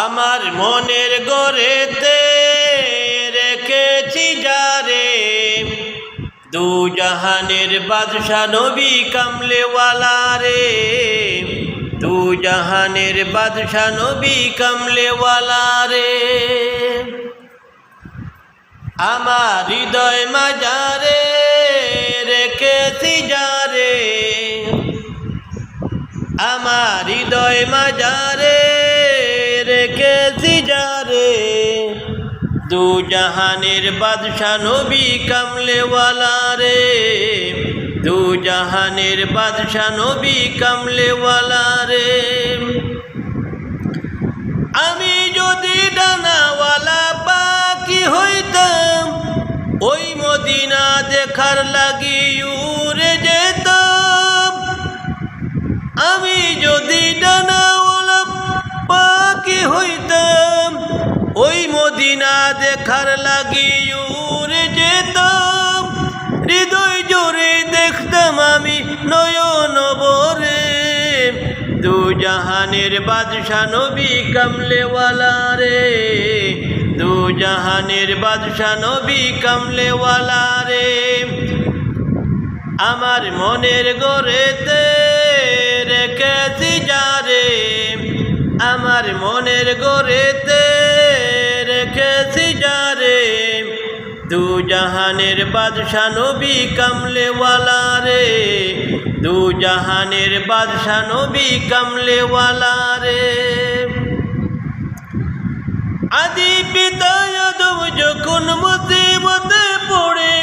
আমার মনের গড়েতে রেখেছি যারে, দু জাহানের বাদশা নবী কামলেওয়ালা রে, দু জাহানের বাদশা নবী কামলেওয়ালা রে। আমার হৃদয় মাজারে রেখেছি যারে, আমার হৃদয় মাজারে রেখেছি যারে, দু জাহানের বাদশা নবী কামলেওয়ালা রে, দু জাহানের বাদশা নবী কামলেওয়ালা রে। আমি যদি ডানাওয়ালা পাখি হইতাম, ওই মদিনা দেখার লাগি উড়ে যেতাম। আমি যদি ডানাওয়ালা পাখি হইতাম, ওই মদিনা দেখার লাগি উড়ে যেতাম। হৃদয় জোরে দেখতাম আমি নয়ন ভরে, দু জাহানের বাদশা নবী কামলেওয়ালা রে, দু জাহানের বাদশা নবী কামলেওয়ালা রে। আমার মনের গড়েতে রেখেছি যারে, আমার মনের গড়েতে রেখেছি যারে, দু জাহানের বাদশা নবী কামলেওয়ালা রে, দু জাহানের বাদশা নবী কামলেওয়ালা রে। আদি পিতা আদম যখন মুসিবতে পড়ে,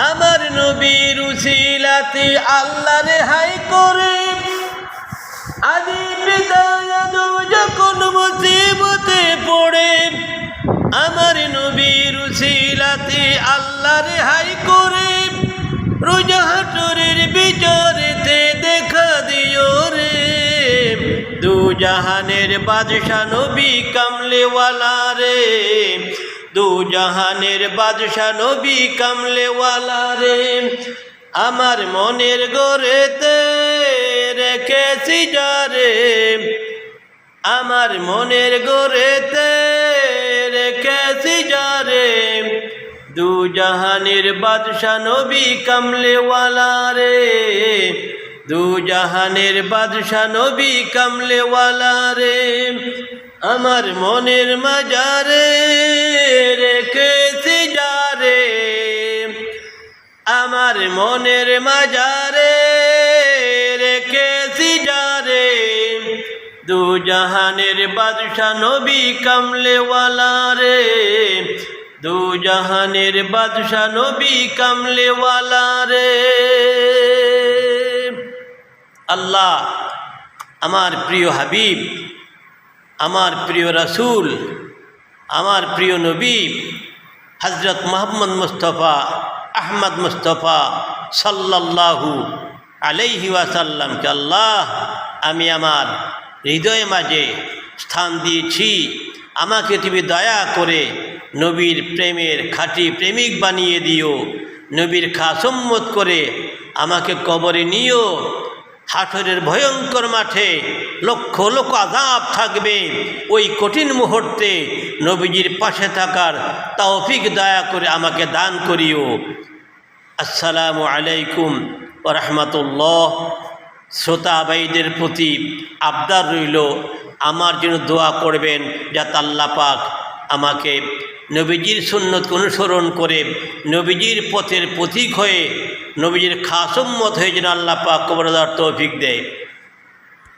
আমার নবীর উসিলাতে আল্লাহ রেহাই করে। আদি পিতা আদম যখন মুসিবতে পড়ে, আমার নবীর উসিলাতে আল্লাহ রেহাই করে। রোজা হাটরের বিচারেতে দেখা দিও রে, দু জাহানের বাদশা নবী কামলেওয়ালা রে, দু জাহানের বাদশা নবী কামলেওয়ালা রে। আমার মনের গড়েতে রেখেছি যারে, আমার মনের গড়েতে রেখেছি যারে, দু জাহানের বাদশা নবী কামলেওয়ালা রে, দু জাহানের বাদশা নবী কামলেওয়ালা রে। আমার মনের মাজারে রেখেছি যারে, আমার মনের মাজারে রেখেছি যারে, দু জাহানের বাদশা নবী কামলেওয়ালা রে, দু জাহানের বাদশা নবী কামলেওয়ালা রে। আল্লাহ আমার প্রিয় হাবিব, আমার প্রিয় রাসূল, আমার প্রিয় নবী হযরত মুহাম্মদ মুস্তাফা আহমদ মুস্তাফা সাল্লাল্লাহু আলাইহি ওয়াসাল্লামকে আল্লাহ আমি আমার হৃদয়ে মাঝে স্থান দিয়েছি। আমাকে তুমি দয়া করে নবীর প্রেমের খাঁটি প্রেমিক বানিয়ে দিও, নবীর খাসম্মত করে আমাকে কবরে নিও। হাসরের ভয়ঙ্কর মাঠে লক্ষ লক্ষ আযাব থাকবে, ওই কঠিন মুহূর্তে নবীজির পাশে থাকার তৌফিক দয়া করে আমাকে দান করিও। আসসালামু আলাইকুম ওয়া রাহমাতুল্লাহ। শ্রোতা ভাইদের প্রতি আবদার রইল, আমার জন্য দোয়া করবেন যাতে আল্লাহ পাক আমাকে নবীজির সুন্নতকে অনুসরণ করে নবীজির পথের পথিক হয়ে নবীজির খাস উম্মত হয়ে যেন আল্লাহ পাক কবর দেওয়ার তৌফিক দেয়।